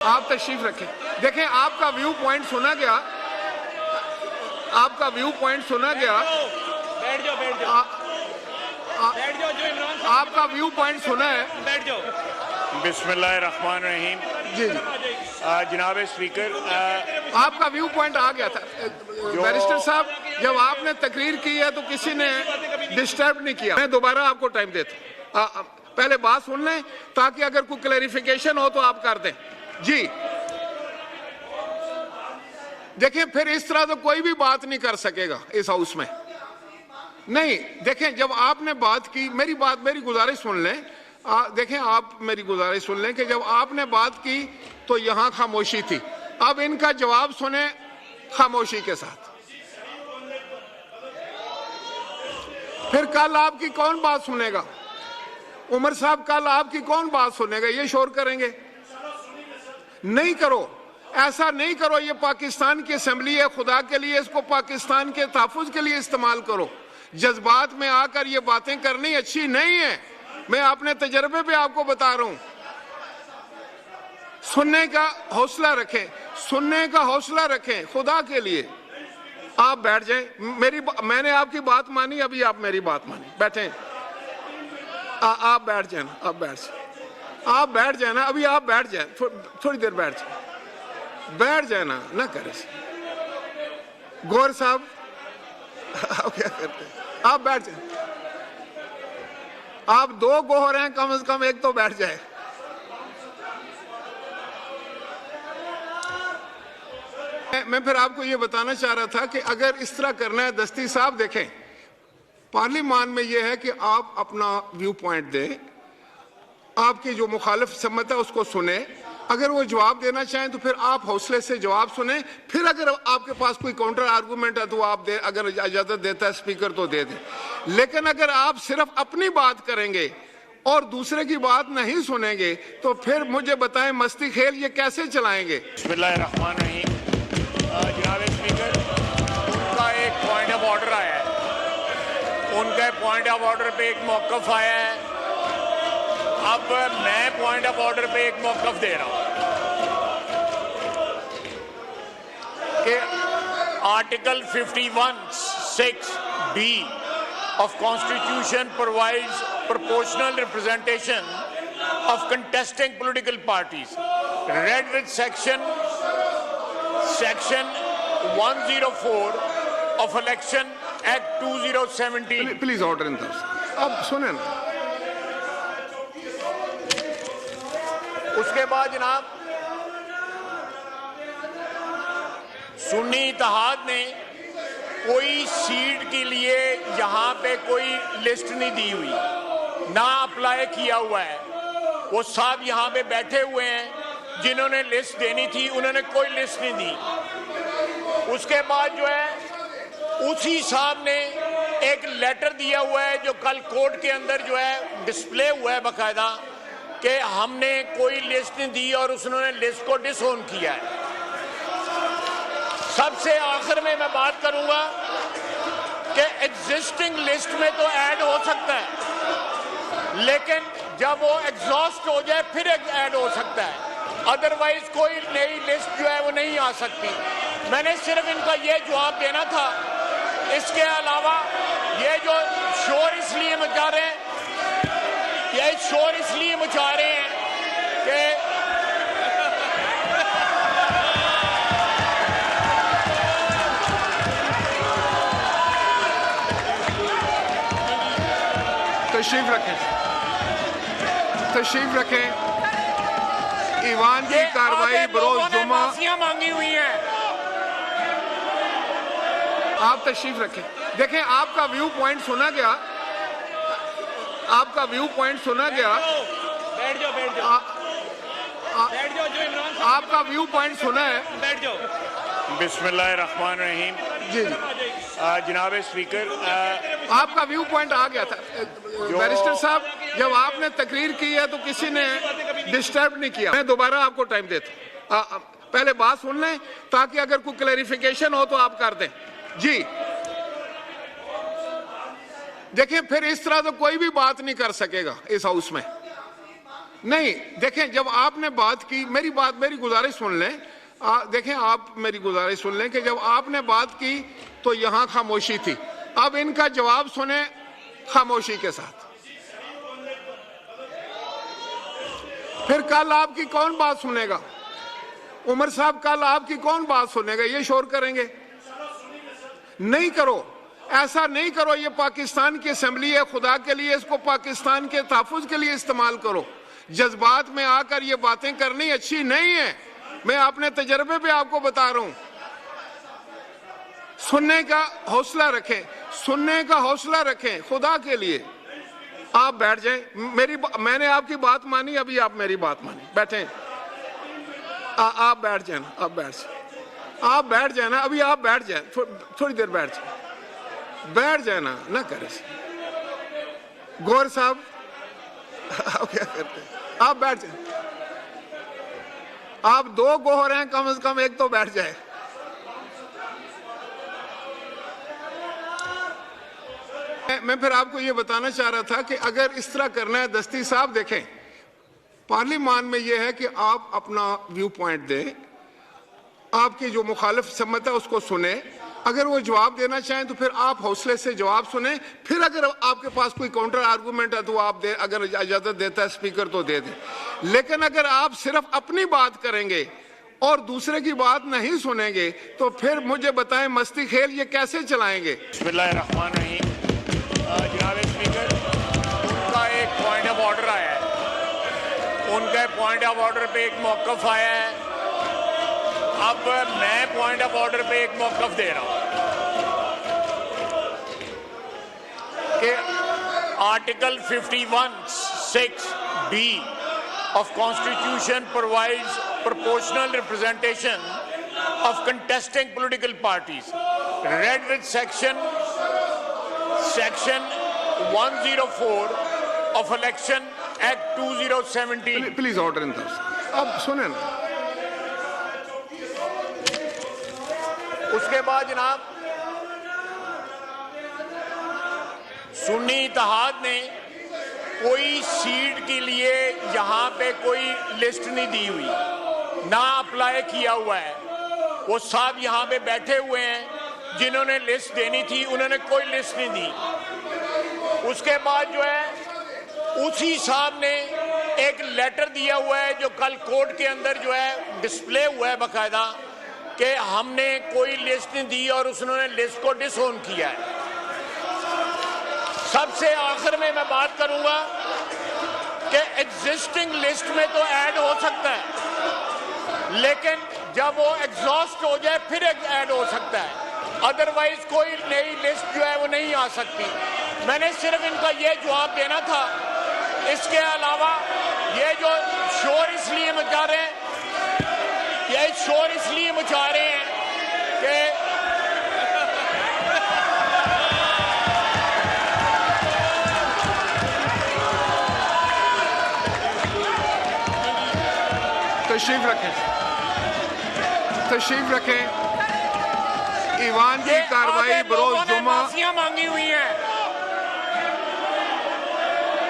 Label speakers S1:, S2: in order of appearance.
S1: आप तशरीफ रखें। देखें, आपका व्यू पॉइंट सुना गया, आपका व्यू पॉइंट सुना गया।
S2: बैठ जाओ, बैठ जाओ, बैठ जाओ। जो इमरान साहब
S1: आपका व्यू पॉइंट सुना है।
S2: बैठ जाओ।
S3: बिस्मिल्लाहिर्रहमानिर्रहीम।
S1: जी जी,
S3: जनाब स्पीकर,
S1: आपका व्यू पॉइंट आ गया था। बैरिस्टर साहब, जब आपने तकरीर की है तो किसी ने डिस्टर्ब नहीं किया। मैं दोबारा आपको टाइम देता हूं। पहले बात सुन लें ताकि अगर कोई क्लैरिफिकेशन हो तो आप कर दें। जी देखें, फिर इस तरह तो कोई भी बात नहीं कर सकेगा इस हाउस में। नहीं, देखें, जब आपने बात की, मेरी गुजारिश सुन लें। देखें, आप मेरी गुजारिश सुन लें कि जब आपने बात की तो यहां खामोशी थी। अब इनका जवाब सुने खामोशी के साथ। फिर कल आपकी कौन बात सुनेगा? उमर साहब, कल आपकी कौन बात सुनेगा? ये शोर करेंगे? नहीं करो, ऐसा नहीं करो। ये पाकिस्तान की असेंबली है, खुदा के लिए इसको पाकिस्तान के तहफ़्फ़ुज़ के लिए इस्तेमाल करो। जज्बात में आकर ये बातें करनी अच्छी नहीं है। मैं अपने तजर्बे पे आपको बता रहा हूं। सुनने का हौसला रखें, सुनने का हौसला रखें, खुदा के लिए। आप बैठ जाएं। मैंने आपकी बात मानी, अभी आप मेरी बात मानी। बैठें। आप बैठ जाए ना, आप बैठ जाए ना, अभी आप बैठ जाए, थोड़ी देर बैठ जाए ना करें। गौर साहब, आप क्या करते हैं? आप बैठ जाए। आप दो गोहर हैं, कम से कम एक तो बैठ जाए। मैं फिर आपको ये बताना चाह रहा था कि अगर इस तरह करना है, दस्ती साहब देखें, पार्लियामान में यह है कि आप अपना व्यू पॉइंट दें, आपकी जो मुखालिफ सम्मत है उसको सुने। अगर वो जवाब देना चाहें तो फिर आप हौसले से जवाब सुने। फिर अगर आपके पास कोई काउंटर आर्गूमेंट है तो आप दे, अगर इजाजत देता है स्पीकर तो दे दें। लेकिन अगर आप सिर्फ अपनी बात करेंगे और दूसरे की बात नहीं सुनेंगे तो फिर मुझे बताएं, मस्ती खेल ये कैसे चलाएंगे?
S3: बिस्मिल्लाहिर्रहमानिर्रहीम। जनाब स्पीकर, उनका एक पॉइंट ऑफ ऑर्डर आया है। उनके पॉइंट ऑफ ऑर्डर पे एक मौक़िफ़ आया है। अब मैं पॉइंट ऑफ ऑर्डर पे एक मौक़िफ़ दे रहा हूं कि article 51(6)(b of Constitution provides proportional representation of contesting political parties, read with section 104 of Election Act 2017।
S1: Please order in house. अब सुने ना।
S3: उसके बाद जनाब, सुन्नी इत्तेहाद ने कोई सीट के लिए यहाँ पे कोई लिस्ट नहीं दी हुई, ना अप्लाई किया हुआ है। वो साहब यहाँ पे बैठे हुए हैं, जिन्होंने लिस्ट देनी थी उन्होंने कोई लिस्ट नहीं दी। उसके बाद जो है, उसी साहब ने एक लेटर दिया हुआ है जो कल कोर्ट के अंदर जो है डिस्प्ले हुआ है बाकायदा, कि हमने कोई लिस्ट नहीं दी और उसने लिस्ट को डिसओन किया है। सबसे आखिर में मैं बात करूंगा कि एग्जिस्टिंग लिस्ट में तो ऐड हो सकता है, लेकिन जब वो एग्जॉस्ट हो जाए फिर ऐड हो सकता है, अदरवाइज कोई नई लिस्ट जो है वो नहीं आ सकती। मैंने सिर्फ इनका ये जवाब देना था। इसके अलावा ये जो शोर इसलिए मचा रहे हैं, ये शोर इसलिए मचा रहे हैं कि
S1: तशरीफ रखें। ईवान की कार्रवाई बरोज जुमा
S3: मांगी हुई हैं।
S1: आप तशरीफ रखें। देखें, आपका व्यू पॉइंट सुना गया, आपका व्यू पॉइंट सुना गया।
S2: बैठ जाओ, बैठ जाओ, बैठ जाओ। जो इमरान साहब
S1: आपका व्यू पॉइंट सुना है।
S2: बैठ जाओ।
S3: बिस्मिल्लाहिर्रहमानिर्रहीम।
S1: जी
S3: जनाब स्पीकर,
S1: आपका व्यू पॉइंट आ गया था। बैरिस्टर साहब, जब आपने तकरीर की है तो किसी ने डिस्टर्ब नहीं किया। मैं दोबारा आपको टाइम देता हूं। पहले बात सुन लें ताकि अगर कोई क्लैरिफिकेशन हो तो आप कर दें। जी देखें, फिर इस तरह तो कोई भी बात नहीं कर सकेगा इस हाउस में। नहीं, देखें, जब आपने बात की, मेरी गुजारिश सुन लें। देखें, आप मेरी गुजारिश सुन लें कि जब आपने बात की तो यहां खामोशी थी। अब इनका जवाब सुने खामोशी के साथ। फिर कल आपकी कौन बात सुनेगा? उमर साहब, कल आपकी कौन बात सुनेगा? ये शोर करेंगे? नहीं करो, ऐसा नहीं करो। ये पाकिस्तान की असेंबली है, खुदा के लिए इसको पाकिस्तान के तहफ़्फ़ुज़ के लिए इस्तेमाल करो। जज्बात में आकर ये बातें करनी अच्छी नहीं है। मैं अपने तजर्बे पे आपको बता रहा हूं। सुनने का हौसला रखें, सुनने का हौसला रखें, खुदा के लिए। आप बैठ जाएं। मैंने आपकी बात मानी, अभी आप मेरी बात मानी। बैठें। आप बैठ जाए ना, आप बैठ जाए ना, अभी आप बैठ जाए, थोड़ी देर बैठ जाए ना करे। गौर साहब, आप क्या करते हैं? आप बैठ जाए। आप दो गोहर हैं, कम से कम एक तो बैठ जाए। मैं फिर आपको ये बताना चाह रहा था कि अगर इस तरह करना है, दस्ती साहब देखें, पार्लियामान में यह है कि आप अपना व्यू पॉइंट दें, आपकी जो मुखालिफ सम्मत है उसको सुने। अगर वो जवाब देना चाहें तो फिर आप हौसले से जवाब सुने। फिर अगर आपके पास कोई काउंटर आर्गूमेंट है तो आप दे, अगर इजाजत देता है स्पीकर तो दे दें। लेकिन अगर आप सिर्फ अपनी बात करेंगे और दूसरे की बात नहीं सुनेंगे तो फिर मुझे बताएं, मस्ती खेल ये कैसे चलाएंगे?
S3: बिस्मिल्लाहिर्रहमानिर्रहीम। जनाब स्पीकर, उनका एक पॉइंट ऑफ ऑर्डर आया है। उनके पॉइंट ऑफ ऑर्डर पे एक मौक़िफ़ आया है। अब मैं पॉइंट ऑफ ऑर्डर पे एक मौक़िफ़ दे रहा हूं कि article 51(6)(b of Constitution provides proportional representation of contesting political parties, read with section 104 of Election Act 2017।
S1: Please order in दस। अब सुने ना।
S3: उसके बाद जनाब सुन्नी इत्तेहाद ने कोई सीट के लिए यहां पे कोई लिस्ट नहीं दी हुई, ना अप्लाई किया हुआ है। वो साहब यहां पे बैठे हुए हैं, जिन्होंने लिस्ट देनी थी उन्होंने कोई लिस्ट नहीं दी। उसके बाद जो है उसी साहब ने एक लेटर दिया हुआ है जो कल कोर्ट के अंदर जो है डिस्प्ले हुआ है बाकायदा, कि हमने कोई लिस्ट नहीं दी और उसने लिस्ट को डिसओन किया है। सबसे आखिर में मैं बात करूंगा कि एग्जिस्टिंग लिस्ट में तो ऐड हो सकता है, लेकिन जब वो एग्जॉस्ट हो जाए फिर ऐड हो सकता है, अदरवाइज कोई नई लिस्ट जो है वो नहीं आ सकती। मैंने सिर्फ इनका ये जवाब देना था। इसके अलावा ये जो शोर इसलिए मचा रहे हैं, ये शोर इसलिए मचा रहे हैं कि
S1: तशरीफ रखें, तशरीफ रखें। ईवान की कार्रवाई बरोज जुमा
S3: माफिया मांगी हुई है।